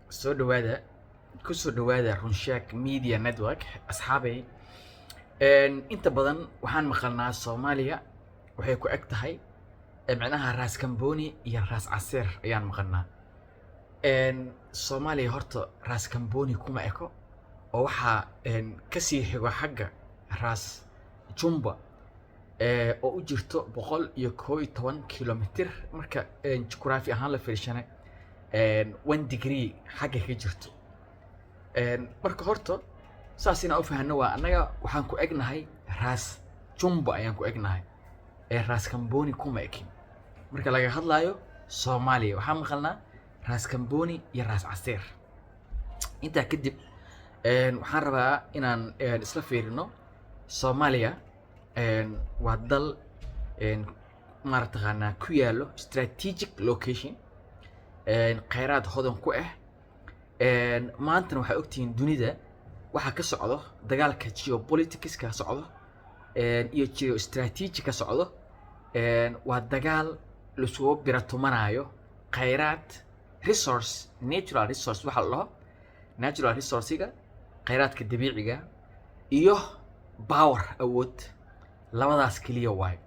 soo dhawaada kusoo dhawaada Runshack Media Network asxaabay. Inta badan waxaan maqalnaa Soomaaliya waxay ku eg tahay macnaha Raas Kamboni iyo Raas Caseer ayaan maqalnaa. Soomaaliya horta Raas Kamboni kuma eko oo waxaa kasii xigo xagga Raas Jumba oo u jirto 111 kilomitir marka juqraafi ahaan la fiirshanay 1 degree xagga ka jirto. marka horta saasina u fahanno waa anaga waxaan ku egnahay Raas Jumba ayaan ku egnahay Raas Kamboni kuma ekin. marka laga hadlayo Soomaaliya waxaan maqalnaa Raas Kamboni iyo Raas Caseer. intaa kadib waxaan rabaa inaan isla fiirino Soomaaliya waa dal maartaqaanaa ku yaalo strategic location kheyraad hodan ku ah. maantana waxay ogtihiin dunida waxa ka socdo dagaalka geopolitics ka socdo iyo geostrategy ka socdo. waa dagaal la soo biratumanayo kheyraad resource natural resource waxa la dhaho natural resource-ga kheyraadka dabiiciga iyo power awood labadaas kaliya waay.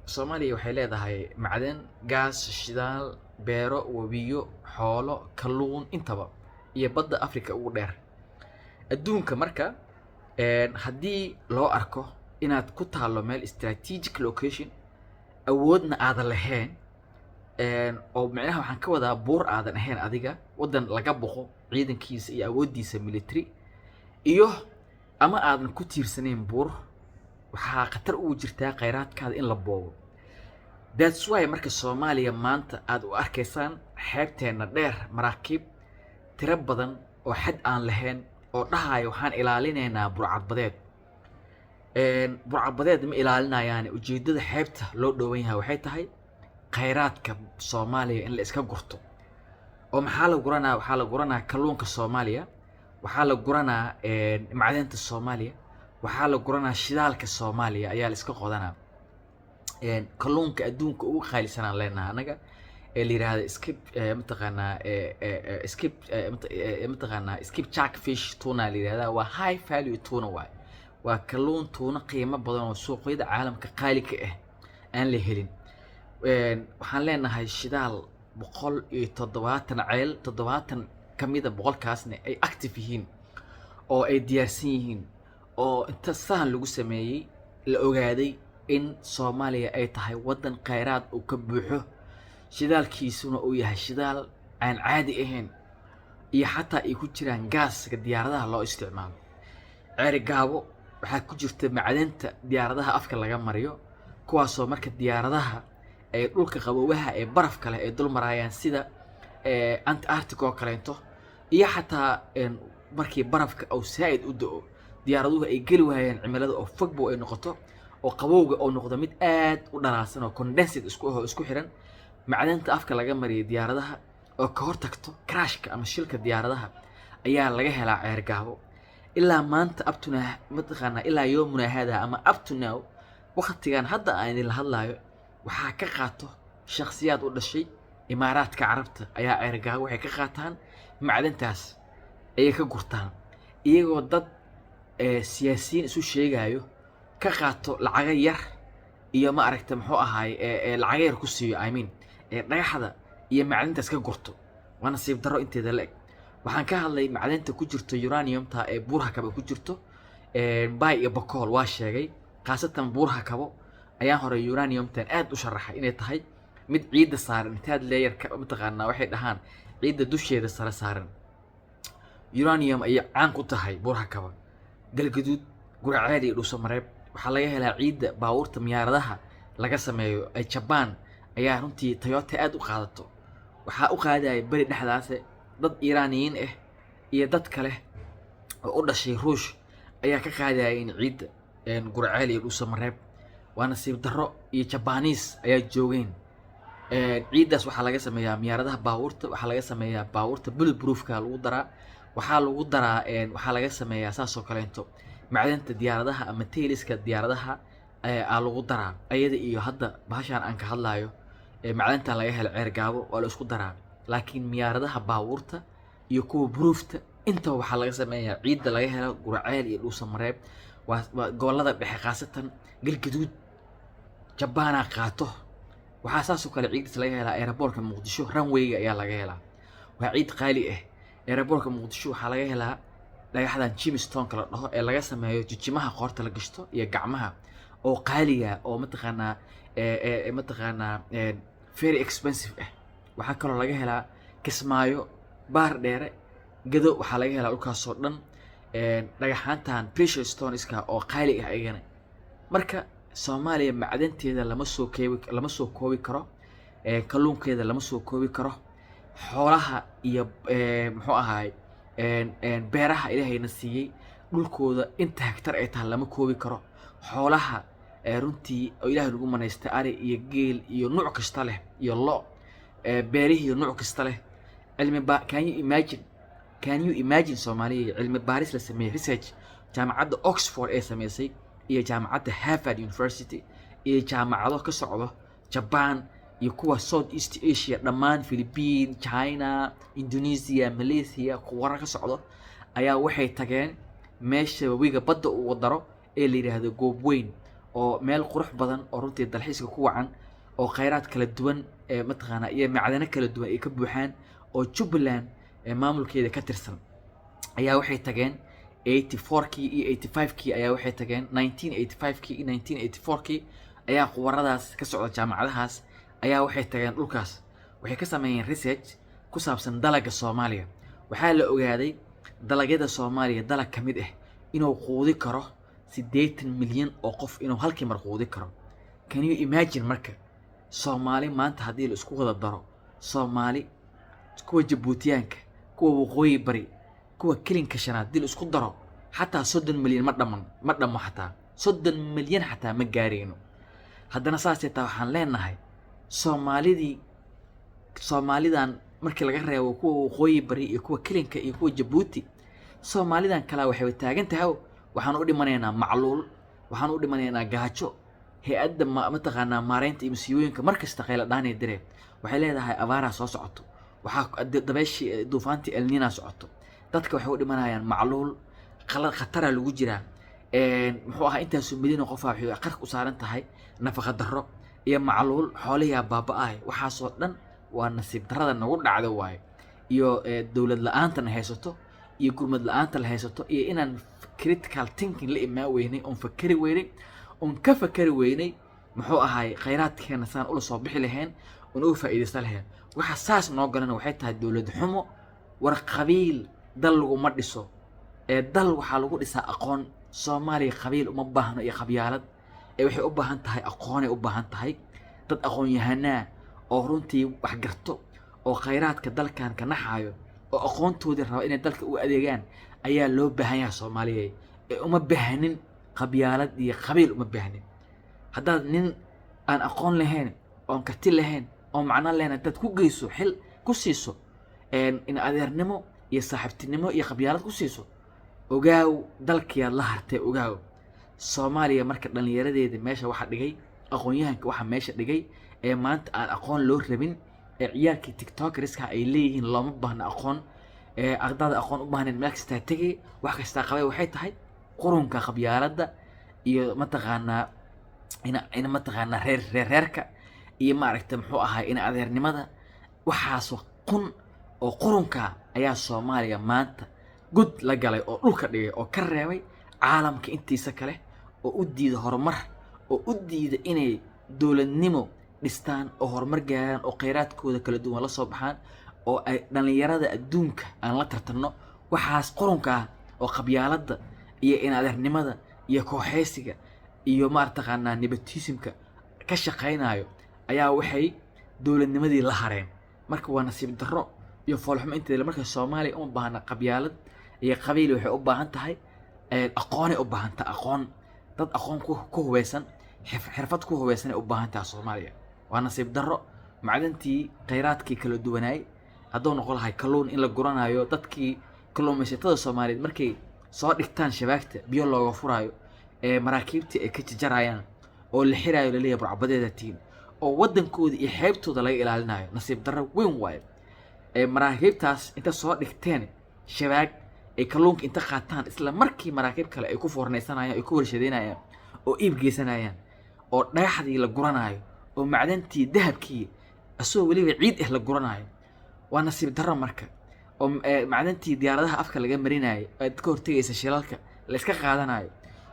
Soomaaliya waxay leedahay macdan gaas shidaal beero wabiyo xoolo kalluun intaba iyo badda Afrika ugu dheer adduunka. marka haddii loo arko inaad ku taalo meel strategic location awoodna aadan lahayn oo macnaha waxaan ka wadaa buur aadan ahayn adiga wadan laga boqo ciidankiisa iyo awoodiisa military iyo ama aadan ku tiirsanayn buur waxaa khatar ugu jirtaa kheyraadkaada in la boobo. That's why marka Soomaaliya maanta aad u arkaysaan xeebteena dheer maraakiib tiro badan oo xad aan lahayn oo dhahayo waxaan ilaalinaynaa burcadbadeed. burcadbadeed ma ilaalinayaan ujeedada xeebta loo dhowan yahay waxay tahay kheyraadka Soomaaliya in la iska gurto. oo maxaa la guranaa waxaa la guranaa kalluunka Soomaaliya waxaa la guranaa macdanta Soomaaliya waxaa la guranaa shidaalka Soomaaliya ayaa la iska qodanaa. kalluunka adduunka ugu qaalisanaan leenahay anaga la yiraahdo skip shark fish tuna la yiraahdaa waa high value tuna waay. waa kalluun tuna qiimo badan oo suuqyada caalamka qaali ka ah aan la helin. waxaan leenahay shidaal 170 ceel 70 kamida 100kaasna ay active yihiin oo ay diyaarsan yihiin oo inta sahan lagu sameeyay la ogaaday in Soomaaliya ay tahay wadan kheyraad oo ka buuxo shidaalkiisuna uu yahay shidaal aan caadi ahayn iyo xataa ay ku jiraan gaaska diyaaradaha loo isticmaalo. ceeri gaabo waxaa ku jirta macdanta diyaaradaha afka laga mariyo kuwaasoo marka diyaaradaha ay dhulka qaboobaha ee barafka leh ay dul marayaan sida Antarctica oo kaleento iyo xataa markii barafka uu saaid u da'o diyaaraduhu ay geli waayaan cimilada oo fogbo ay noqoto oo qabowga oo noqdo mid aad u dhalaasan oo condensed isku xiran macdanta afka laga mariyo diyaaradaha oo ka hortagto crashka ama shilka diyaaradaha ayaa laga helaa ceer gaabo. ilaa maanta abtuna mataqaana ilaa yoomuna hada ama up to now waqtigan hadda aan la hadlayo waxaa ka qaato shakhsiyaad u dhashay Imaaraadka Carabta ayaa ceer gaabo waxay ka qaataan macdantaas ayay ka gurtaan iyagoo dad siyaasiyiin isu sheegayo ka qaato lacag yar iyo ma aragta muxuu ahaay lacag yar ku siiyo dhagaxda iyo macdantaas ka gurto. waa nasiib daro inteeda la eg. waxaan ka hadlay macdanta ku jirto uraniumta ee buurha kaba ku jirto bay iyo bakool waa sheegay qaasatan buurha kabo ayaan hore uraniumtan aad u sharaxay inay tahay mid ciidda saaran intaad leeyar ka mataqaanaa waxay dhahaan ciidda dusheeda sare saaran. uranium ay caan ku tahay buurha kaba galgaduud guraceel iyo dhuusamareeb waxaa laga helaa ciidda baabuurta miyaaradaha laga sameeyo ay Japan ayaa runtii Toyota aad u qaadato. waxaa u qaadaya bari dhexdaas dad Iiraaniyiin ah iyo dad kale oo u dhashay Ruush ayaa ka qaadaya in ciidda guraceel iyo dhuusamareeb. waa nasiib daro iyo Japanese ayaa joogeen. ciiddaas waxaa laga sameeyaa miyaaradaha baabuurta waxaa laga sameeyaa baabuurta bulletproofka lagu daraa waxaa laga sameeyaa saasoo kaleento macdanta diyaaradaha ama tailiska diyaaradaha lagu daraa ayada iyo hadda bahashan aan ka hadlayo macdanta laga helo ceer gaabo oo la isku daraa laakiin miyaaradaha baabuurta iyo kuwa buruufta intaba waxaa laga sameeyaa ciidda laga helo Guraceel iyo Dhuusamareeb waa gobollada dhexe khaasatan Galgaduud Jabaana qaato waxaa saasoo kale ciiddas laga helaa aeroboortka Muqdisho runway ayaa laga helaa waa ciid qaali ah aeroboortka Muqdisho waxaa laga helaa dhagaxdan Jamestown kala dhaho ee laga sameeyo jijimaha qoorta la gashto iyo gacmaha oo qaaliga oo mataqaanaa very expensive ah waxaa kaloo laga helaa Kismaayo baar dheere gado waxaa laga helaa dhulkaasoo dhan dhagaxaantan precious stoneska oo qaali ah ayagana marka Soomaaliya macdanteeda lama soo koobi karo kalluunkeeda lama soo koobi karo xoolaha iyo muxuu ahaay beeraha ilaahayna siiyey dhulkooda inta hektar ay tahay lama koobi karo xoolaha runtii oo ilaahay lagu manaystay ari iyo geel iyo nooc kasta leh iyo lo beerihi iyo nooc kasta leh can you imagine Soomaaliya cilmi baaris la sameeyay research jaamacadda Oxford ee sameysay iyo jaamacadda Harvard University iyo jaamacado ka socdo Japan iyo kuwa South East Asia dhammaan Philippines China Indonesia Malaysia kuwa ka socdo ayaa waxay tageen meesha wabiga badda uu wadaro ee la yiraahdo goob weyn oo meel qurux badan oo runtii dalxiiska ku wacan oo kheyraad kala duwan ee mataqaana iyo macdano kala duwan ay ka buuxaan oo Jubbaland maamulkeeda ka tirsan ayaa waxay tageen 84kii iyo 85kii ayaa waxay tageen 1985kii iyo 1984kii ayaa quwaradaas ka socda jaamacadahaas ayaa waxay tageen dhulkaas waxay ka sameeyeen research ku saabsan dalagga Soomaaliya waxaa la ogaaday dalagyada Soomaaliya dalag ka mid ah inuu quudi karo 80 milyan oo qof inuu halkii mar quudi karo can you imagine marka Soomaali maanta haddii la isku wada daro Soomaali kuwa Jabuutiyaanka kuwa waqooyi bari kuwa kilinka shanaad haddii la isku daro xataa 30 milyan ma dhamo xataa 30 milyan xataa ma gaarayno haddana saasay taa waxaan leenahay Soomaalidan markii laga reebo kuwa waqooyi bari iyo kuwa kilinka iyo kuwa Jabuuti Soomaalidan kala waxay taagan tahay waxaan u dhimanaynaa macluul waxaan u dhimanaynaa gaajo hay'adda mataqaanaa maareynta iyo masiibooyinka markasta qayla dhaanay direen waxay leedahay abaara soo socoto waxaa dabayshi duufaantii El Niño socoto dadka waxay u dhimanayaan macluul qalad khatar lagu jiraa muxuu ahaa intaas milyan qof waxay qarka u saaran tahay nafaqa darro iyo macluul xoolaha baaba'ay waxaasoo dhan waa nasiib darrada nagu dhacdo waay iyo dawlad la'aanta haysato iyo gurmad la'aanta la haysato iyo inaan critical thinking la imaan weynay on fakari weynay on ka fakari weynay muxuu ahaay kheyraadkeena saan ula soo bixi lahayn on uga faa'iideysan lahayn waxa saas noo galan waxay tahay dawlad xumo war qabiil dal laguma dhiso dal waxaa lagu dhisaa aqoon Soomaaliya qabiil uma baahno iyo qabyaalad waxay u baahan tahay aqoonay u baahan tahay dad aqoon yahanaa oo runtii wax garto oo kheyraadka dalkan ka naxayo oo aqoontoodii raba inay dalka u adeegaan ayaa loo baahan yahay Soomaaliyeed uma baahnin qabyaalad iyo qabiil uma baahnin haddaad nin aan aqoon lahayn oo karti lahayn oo macno lahayn dad ku geyso xil ku siiso in adeernimo iyo saaxiibtinimo iyo qabyaalad ku siiso ogaaw dalkiyaad la hartay ogaaw Soomaaliya marka dhalinyaradeeda meesha waxa dhigay aqoon-yahanka waxa meesha dhigay maanta aan aqoon loo rabin ciyaalkii TikTokeriska ay leeyihiin looma baahna aqoon ardada aqoon u baahneen meel kasta tagay wax kasta qabay waxay tahay qurunka qabyaaladda iyo mataqaanaa ina mataqaanaa reerka iyo maaragtay muxuu ahaa in adeernimada waxaas oo qurunka ayaa Soomaaliya maanta gud la galay oo dhulka dhigay oo ka reebay caalamka intiisa kale oo u diiday horumar oo u diiday inay dawladnimo dhistaan oo horumar gaaraan oo kheyraadkooda kala duwan la soo baxaan oo ay dhalinyarada adduunka aan la tartanno waxaas qurunka oo qabyaaladda iyo in adeernimada iyo kooxeysiga iyo maartaqaanaa nepotismka ka shaqeynayo ayaa waxay dawladnimadii la hareen marka waa nasiib darro iyo foolxumo inteeda marka Soomaaliya uma baahna qabyaalad iyo qabiil waxay u baahan tahay aqoon ay u baahan tahay aqoon dad aqoon ku hubeysan xirfad ku hubeysan ay u baahan tahay Soomaaliya waa nasiib darro macdantii kheyraadkii kala duwanaay hadduu noqon lahay kalluun in la guranayo dadkii kalluumaysatada Soomaaliyeed markay soo dhigtaan shabaagta biyo looga furayo maraakiibtii ay ka jarayaan oo la xirayo leeyahay burcabadeeda tiin oo wadankooda iyo xeebtooda laga ilaalinayo nasiib darro weyn waaye maraakiibtaas inta soo dhigteen shabaag ay kalluunka inta qaataan isla markii maraakiib kale ay ku foornaysanayaan ay ku warshadeynayaan oo iib geysanayaan oo dhagaxdii la guranayo oo macdantii dahabkii asoo weliba ciid ah la guranayo waa nasiib darro marka oo macdantii diyaaradaha afka laga marinayo ay ka hortagaysa shilalka la iska qaadanayo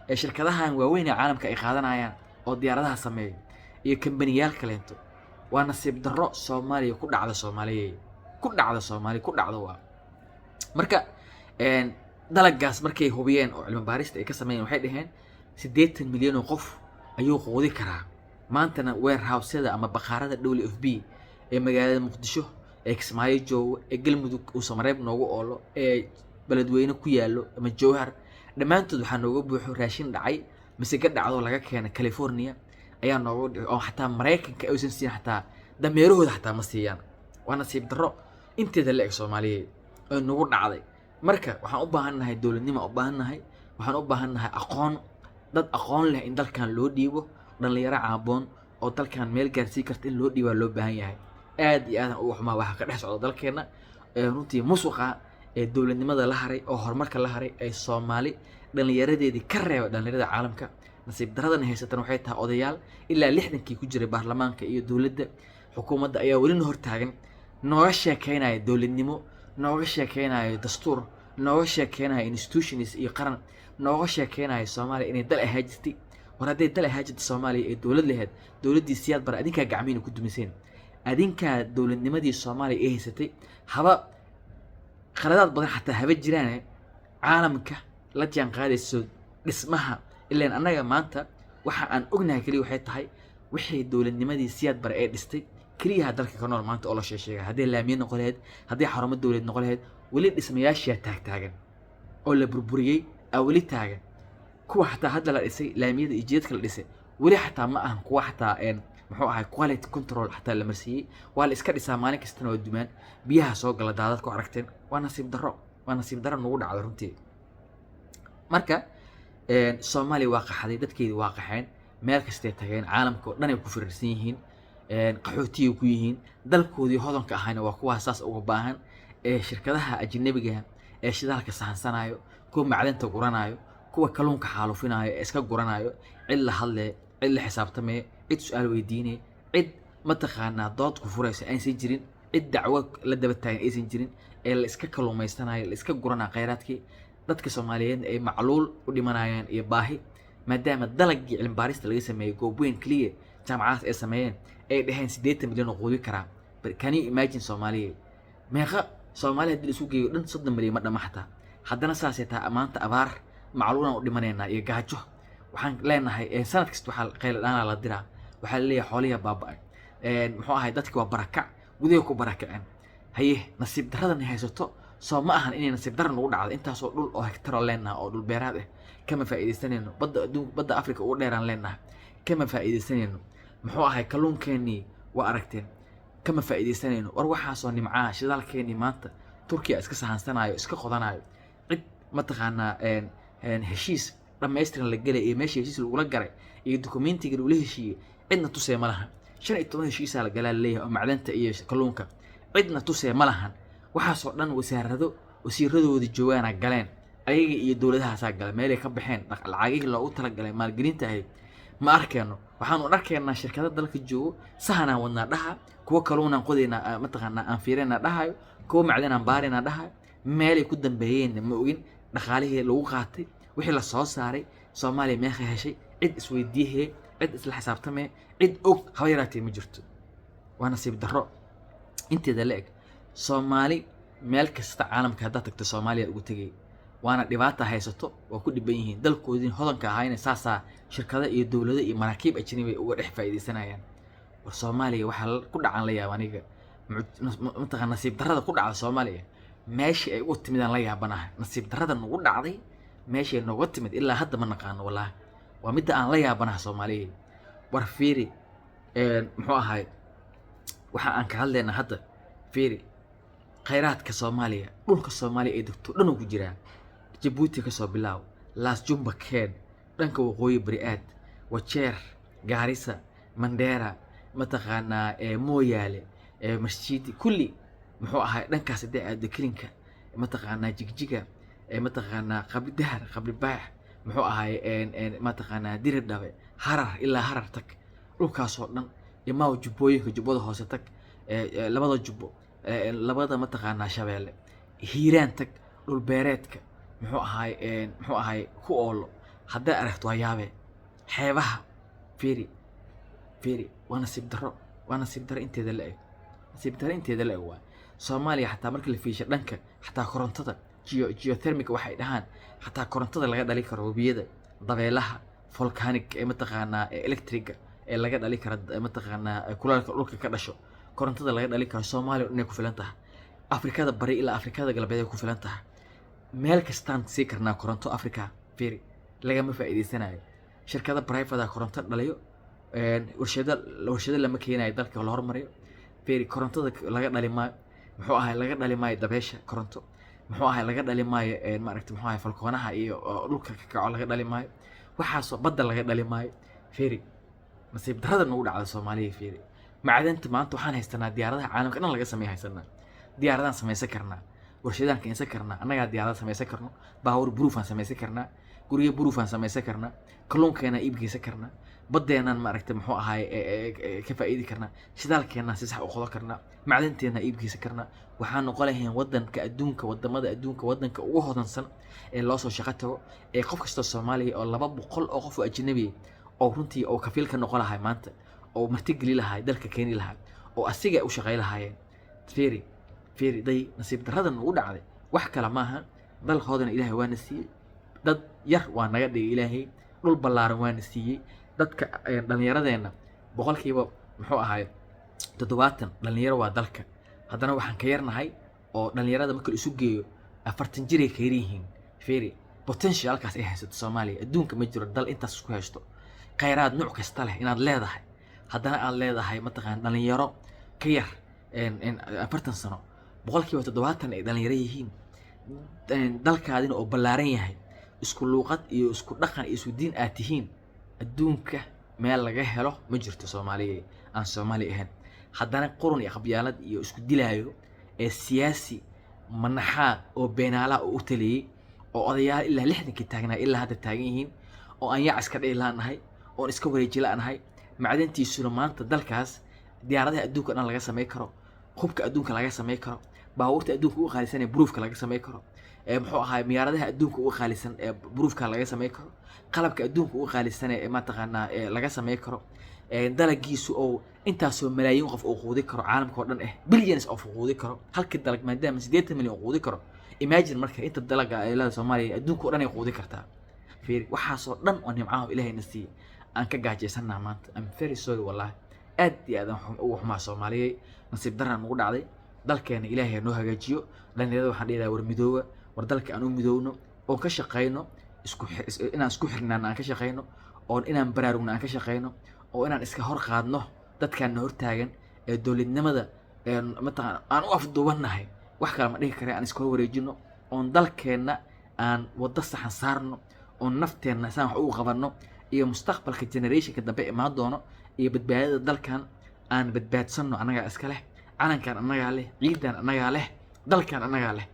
ee shirkadahan waaweyn ee caalamka ay qaadanayaan oo diyaaradaha sameeyo iyo kambaniyaal kaleento waa nasiib darro Soomaaliya ku dhacda Soomaaliya ku dhacda waa marka dalagaas markay hubiyeen oo cilmi baarista ay ka sameeyeen waxay dhaheen 80 milyan oo qof ayuu qoodi karaa maantana warehouse-yada ama baqaarada WFP ee magaalada Muqdisho ee Kismaayo joogo ee Galmudug uu Samareeb noogu oolo ee beledweyne ku yaalo ama Jowhar dhamaantood waxaa nooga buuxo raashin dhacay mise ka dhacdo laga keenay California ayaa noogu dhigay oo xataa Mareykanka aysan siin xataa dameerahooda xataa ma siiyaan waa nasiib darro inteeda la eg Soomaaliyeed oo nagu dhacday marka waxaan u baahannahay dawladnimo waxaan u baahannahay aqoon dad aqoon leh in dalkan loo dhiibo dhalinyaro caaboon oo dalkan meel gaarsii karta in loo dhiibaa loo baahan yahay aad iyo aad ugu xumaa waxa ka dhex socda dalkeena runtii musuqa ee dawladnimada la haray oo horumarka la haray ay Soomaali dhalinyaradeedii ka reebay dhalinyarada caalamka nasiib daradan haysatan waxay tahay odayaal ilaa 60kii ku jiray baarlamaanka iyo dawladda xukuumadda ayaa weli hor taagan nooga sheekeynaya dawladnimo nooga sheekeynaya dastuur nooga sheekeynaya institutions iyo qaran nooga sheekeynaya Soomaaliya inay dal ahaa jirtay war hadday dal ahaa jirtay Soomaaliya ee dawlad lahayd dawladdii siyaad bar adinka gacmiina ku dumiseen adinka dawladnimadii Soomaaliya ee haysatay haba qaladaad badan xataa haba jiraan caalamka la jaan qaadayso dhismaha ilaa anaga maanta waxa aan ognahay kaliya waxay tahay wixii dawladnimadii siyaad bar ee dhistay kaliya dalka ka nool maanta oo la sheegay hadii laamiye noqon lahayd hadii xarumo dawlad noqon lahayd wali dhismayaasha taagan oo la burburiyay wali taagan kuwa xataa hadda la dhisay laamiyada iyo jeedka la dhisay wali xataa ma ahan kuwa xataa muxuu ahay quality control xataa la marsiiyay waa la iska dhisaa maalin kastana waa dumaan biyaha soo gala daadad ku aragteen waa nasiib darro nagu dhacdo runtii marka Soomaaliya waa qaxday dadkeedii waa qaxeen meel kastay tageen caalamka oo dhan ay ku firirsan yihiin qaxootiga ku yihiin dalkoodii hodanka ahayna waa kuwa saas uga baahan shirkadaha ajnabiga ee shidaalka sahansanayo kuwa macdanta guranayo kuwa kalluunka xaalufinayo ee iska guranayo cid la hadle cid la xisaabtamay cid su'aal weydiinay cid ma taqaanaa dood ku furaysa aysan jirin cid dacwo la daba taagan aysan jirin ee la iska kalluumaysanayo la iska guranaa kheyraadkii dadka Soomaaliyeed ay macluul u dhimanayaan iyo baahi maadaama dalagii cilmi baarista laga sameeyay goob weyn kaliya jaamacadaas ay sameeyeen ay dhaheen 80 milyan oo qoodi karaa can you imagine Soomaaliyeed meeqa Soomaaliyeed dil isu geeyo dhan 30 milyan ma dhama xataa haddana saasay tahay amaanta abaar macluulan u dhimanayna iyo gaajo waxaan leenahay sanad kasta waxa qeyl dhaan la diraa waxa la leeyahay xooliya baaba'ay muxuu ahay dadkii waa barakac gudaha ku barakaceen haye nasiib daradan haysato soo ma ahan inay nasiib daran ugu dhacdo intaas oo dhul oo hektar leenahay oo dhul beeraad ah kama faa'iideysanayno badda Afrika ugu dheeraan leenahay kama faa'iideysanayno muxuu ahay kalluunkeeni waa aragteen kama faa'iideysanayno war waxa soo nimcaa shidaalkeeni maanta Turkiya iska sahansanayo iska qodanayo cid ma taqaanaa heshiis dhammaystiran la galay ee meeshii heshiis lagu la garay iyo dokumentiga uu la heshiiyay cidna tusay ma lahan 15 heshiis la galaa leeyahay oo macdanta iyo kalluunka cidna tusay ma lahan waxaas oo dhan wasiiradoodii joogaana galeen ayaga iyo dawladahaas galeen meel ay ka baxeen lacagihii loogu talagalay maalgelinta ahayd ma arkeeno waxaanu arkaynaa shirkado dalka joogo sahanaan wadnaa dhaha kuwa kalluunaan qodaynaa ma taqaanaa aan fiirinaa dhahayo kuwa macdanaan baarinaa dhahayo meel ay ku dambeeyeen ma ogin dhaqaalihii lagu qaatay wixii la soo saaray Soomaaliya meeqa heshay cid isweydiiyay cid isla xisaabtamay cid og haba yaraatee ma jirto waa nasiib darro inteeda la eg Soomaali meel kasta caalamka hadda tagto Soomaaliya ugu tagay waana dhibaato haysato oo ku dhiban yihiin dalkoodii hodanka ahayna saasa shirkado iyo dawlado iyo maraakiib ajnabi uga dhex faa'iideysanayaan war Soomaaliya waxa ku dhacan la yaab aniga ma taqaan nasiib darrada ku dhacda Soomaaliya meeshii ay ugu timidaan la yaabanahay nasiib darradan ugu dhacday meeshii nooga timid ilaa hadda ma naqaan wallahi waa mid aan la yaabanahay Soomaaliya war fiiri muxuu ahay waxa aan ka hadlaynaa hadda fiiri kheyraadka Soomaaliya dhulka Soomaaliya ay degto dhan ugu jiraan Djibouti ka soo bilaaw Laas Jumba Keen dhanka waqooyi bari'aad Wajeer Gaarisa Mandera ma taqaanaa Mooyaale masjidi kulli muxuu ahay dhankaas hadday aado kelinka mataqaanaa jigjiga mataqaanaa qabri dahar qabri baax muxuu ahay mataqaanaa diri dhabe harar ilaa harar tag dhulkaasoo dhan imaaw jubbooyinka jubbada hoose tag labada jubbo labada mataqaanaa shabeelle hiiraan tag dhul beereedka muxuu ahay ku oolo hadday aragto waa yaabee xeebaha fiiri waa nasiib darro inteeda la eg nasiib darro inteeda la eg waay soomaaliya xataa marka la fiisha dhanka xataa korontada geothermic waxay dhahaan xataa korontada laga dhali karo webiyada dabeelaha volcanic mataqaanaa electriga laga dhali karo mataqaanaa kulaalka dhulka ka dhasho korontada laga dhali karo soomaaliya inay ku filan tahay afrikada bari ilaa afrikada galbeed ay ku filan tahay meel kastaan sii karnaa koronto africa fiiri lagama faa'iideysanayo shirkada private koronto dhaliyo warshado lama keenayo dalka la hormariyo fiiri korontada laga dhali maayo muxuu ahay laga dhali maayo dabeesha koronto muxuu ahay laga dhali maayo maaragtay muxuu ahay falkoonaha iyo dhulka ka kaco laga dhali maayo waxaasoo badda laga dhali maayo fiiri nasiib darrada nagu dhacda soomaaliya fiiri macdanta maanta waxaan haysanaa diyaaradaha caalamka dhan laga sameeya haysanaa diyaaradaan samaysan karnaa warshadaan keensan karnaa annagaa diyaarada samaysan karno baawur buruufaan samaysan karnaa guryo buruufaan samaysan karnaa kalluunkeenaan iibgeysan karnaa baddeenaan maaragtay muxuu ahay ka faa'iidi karnaa shidaalkeenaan si sax u qodo karnaa macdanteenaan iibgeysan karnaa waxaan noqon lahayn waddanka adduunka wadamada adduunka waddanka ugu hodansan ee loo soo shaqo tago ee qof kastoo soomaaliya oo 200 oo qof oo ajnabi oo runtii oo kafiil ka noqon lahay maanta oo martigeli lahay dalka keeni lahay oo asiga u shaqay lahaayeen fiiri day nasiib darradan ugu dhacday wax kale maaha dalkoodana ilaahay waana siiyey dad yar waa naga dhigay ilaahay dhul ballaaran waana siiyey dadka dhallinyaradeenna boqolkiiba muxuu ahay 70 dhalinyaro waa dalka haddana waxaan ka yarnahay oo dhalinyarada marka la isu geeyo 40 jiray ka yaryihiin fiiri potentialkaas ay haysato soomaaliya adduunka ma jiro dal intaas isku haysto khayraad nooc kasta leh inaad leedahay haddana aad leedahay mataqaan dhalinyaro ka yar 40 sano boqolkiiba 70 ay dhalinyaro yihiin dalkaadina oo ballaaran yahay isku luuqad iyo isku dhaqan iyo isku diin aad tihiin adduunka meel laga helo ma jirto soomaaliya aan soomaali ahayn haddana qurun iyo qabyaalad iyo isku dilaayo ee siyaasi manaxaa oo beenaala oo u taliyey oo odayaal ilaa 60 taagnaa ilaa hadda taagan yihiin oo aan yac iska dhihi laanahay oo iska wareeji laanahay macdantiisuna maanta dalkaas diyaaradaha adduunka dhan laga sameey karo hubka adduunka laga sameey karo baabuurta adduunka ugu qaalisan ee buruufka laga sameey karo muxuu ahay miyaaradaha adduunka ugu qaalisan ee buruufka laga sameey karo qalabka adduunka ugu qaalisan ee mataqaanaa laga sameey karo dalagiisu oo intaasoo malaayiin qof oo quudi karo caalamka oo dhan billions of quudi karo halkii dalag maadaama 80 milyan quudi karo imagine marka inta dalaga ay leedahay Soomaaliya adduunka oo dhan ay quudi kartaa fiiri waxaasoo dhan oo nimcaha Ilaahay na siiyay aan ka gaajeysanaa maanta I'm very sorry wallahi aad iyo aad ugu xumaa Soomaaliya nasiib darran ugu dhacday dalkeena Ilaahay noo hagaajiyo dhalinyarada waxaan dhigaa war midooba war dalka aan u midoowno oo ka shaqeyno inaan isku xirnaan aan ka shaqeyno oo inaan baraarugna aan ka shaqeyno oo inaan iska hor qaadno dadkaan hor taagan ee dawladnimada mataqaan aan u afduubanahay wax kale ma dhihi kare aan iska wareejino oon dalkeena aan wada saxan saarno oo nafteena saan wax ugu qabanno iyo mustaqbalka generationka dambe imaan doono iyo badbaadada dalkan aan badbaadsano anaga iska leh calankan anaga leh ciidan anaga leh dalkan anaga leh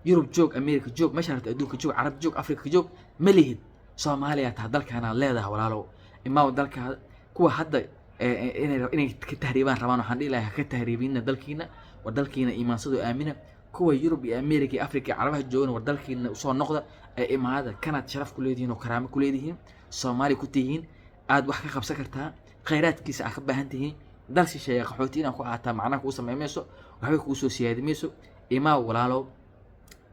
Yurub joog America joog meeshaan adduunka joog Carab joog Afrika joog malihid Soomaaliya taa dalkana leedahay walaalow imaa dalka kuwa hadda inay ka tahriibaan rabaan waxaan dhihi lahaa ka tahriibina dalkiina war dalkiina iimaansado aamina kuwa Yurub iyo America iyo Afrika Carabaha joogan war dalkiina u soo noqda ee imaada kanaad sharaf ku leedihiin oo karaamo ku leedihiin Soomaali ku tihiin aad wax ka qabsan kartaa khayraadkiisa aad ka baahan tihiin dal shisheeye qaxootiina ku aataa macnaha ku sameeymayso waxba ku soo siyaadimayso imaa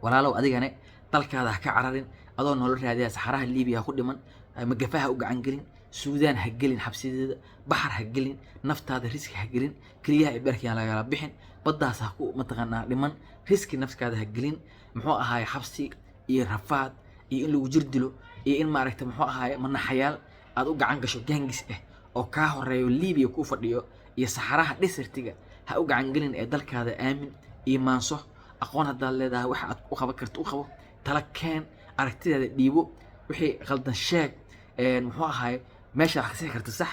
walaalow adigane dalkaada ka cararin adoo nolol raadiya saxaraha Liibiya ku dhiman magafaha u gacan gelin Suudaan ha gelin xabsideeda baxar ha gelin naftaada riski ha gelin kaliya ay barkiyaan laga bixin baddaas ha ku mataqaanaa dhiman riski nafskaada ha gelin muxuu ahaay xabsi iyo rafaad iyo in lagu jir dilo iyo in maaragtay muxuu ahaay manaxayaal aad u gacan gasho gangis oo ka horeeyo Liibiya ku fadhiyo iyo saxaraha desertiga ha u gacan gelin ee dalkaada aamin iimaanso aqoon hadda leedahay waxa aad u qaban karto u qabo tala keen aragtidaada dhiibo wixii qaldan sheeg muxuu ahaay meesha wax ka sii karta sax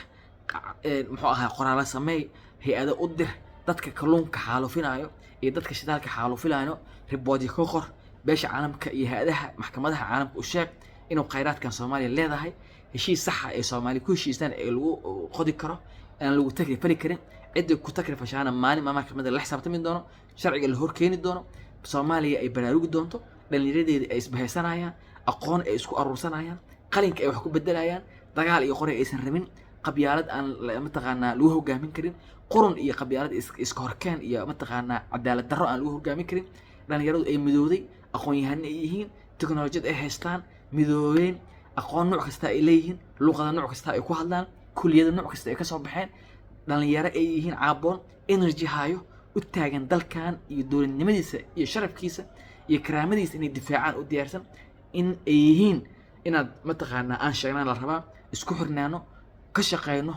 muxuu ahaay qoraal sameey hay'ado u dir dadka kalluunka xaalufinayo iyo dadka shidaalka xaalufilaano riboodyo ka qor beesha caalamka iyo hay-adaha maxkamadaha caalamka u sheeg inuu khayraadkan Soomaaliya leedahay heshiis sax ah ee Soomaali ku heshiistaan ee lagu qodi karo aan lagu takrifali karin cid ku takrifashaana maalin maxkamada la xisaabtami doono sharciga la hor keeni doono Soomaaliya ay baraarugi doonto dhalinyaradeeda ay isbahaysanayaan aqoon ay isku aruursanayaan qalinka ay wax ku bedelayaan dagaal iyo qori aysan rabin qabyaalad aan mataqaanaa lagu hogaamin karin qurun iyo qabyaalad iska horkeen iyo mataqaanaa cadaalad darro aan lagu hogaamin karin dhalinyaradu ay midowday aqoon yahan ay yihiin teknolojiyad ay haystaan midoobeen aqoon nooc kasta ay leeyihiin luqada nooc kasta ay ku hadlaan kulliyada nooc kasta ay ka soo baxeen dhalinyaro ay yihiin caaboon energy hayo u taagan dalkan iyo dowladnimadiisa iyo sharafkiisa iyo karaamadiisa inay difaacaan u diyaarsan in ay yihiin inaad mataqaanaa aan sheegnaan la rabaa isku xirnaano ka shaqeyno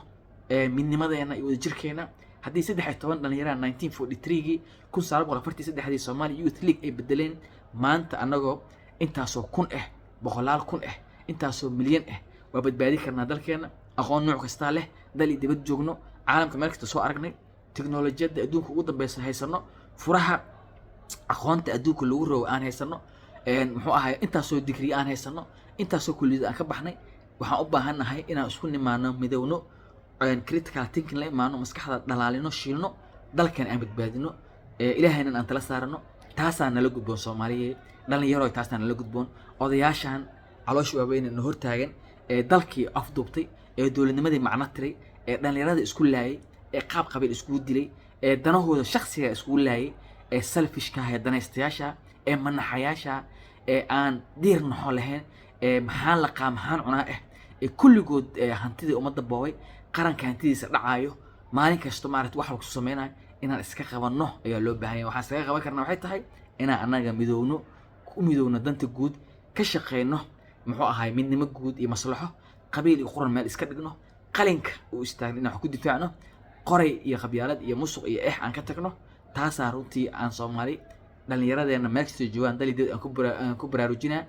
midnimadeena iyo wadajirkeena haddii 13 dhalinyaro 1943gii 1943 Somali Youth League ay bedeleen maanta anagoo intaasoo kun boqolaal kun intaasoo milyan waa badbaadi karnaa dalkeena aqoon nooc kasta leh dal iyo dibad joogno caalamka meel kasta soo aragnay teknolojiyadda adduunka ugu dambaysa haysano furaha aqoonta adduunka lagu rogo aan haysano muxuu ahay intaasoo digri aan haysano intaasoo kulliyad aan ka baxnay waxaan u baahanahay inaan isku nimaano midowno critical thinking la imaano maskaxda dhalaalino shiilno dalkan aan badbaadino ilaahayna aan tala saarano taasaan nala gudboon Soomaaliyeed dhalinyaro taasaan nala gudboon odayaashan caloosh waaweyn hor taagan dalkii afduubtay dowladnimadii macna tiray dhalinyarada isku laayay qaab qabiil isku dilay danahooda shakhsiga isku laayay selfishka ah danaystayaasha manaxayaasha aan diir naxo lahayn maxaan la qaamahan cunaa kulligood hantidii umada boobay qaranka hantidiisa dhacayo maalin kasta maaragtay wax lagu sameeyay inaan iska qabanno ayaa loo baahan yahay waxa iska qaban karnaa waxay tahay inaan anaga midowno danta guud ka shaqeyno muxuu ahay midnimo guud iyo maslaxo qabiil iyo quran meel iska dhigno qalinka uu istaagno inaan wax ku difaacno qoray iyo qabyaalad iyo musuq iyo aan ka tagno taasaan runtii aan Soomaali dhalinyaradeena meel kasta joogaan dalideed aan ku baraarujinaa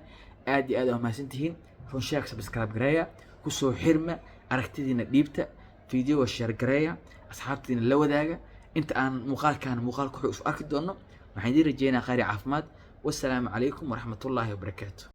aad iyo aad u mahadsantihiin run sheeg subscribe gareeya ku soo xirma aragtidiina dhiibta video share gareeya asxaabtiina la wadaaga inta aan muuqaal ku arki doono waxaan idin rajeynayaa khayr caafimaad wassalaamu calaykum waraxmatullaahi wabarakaatuh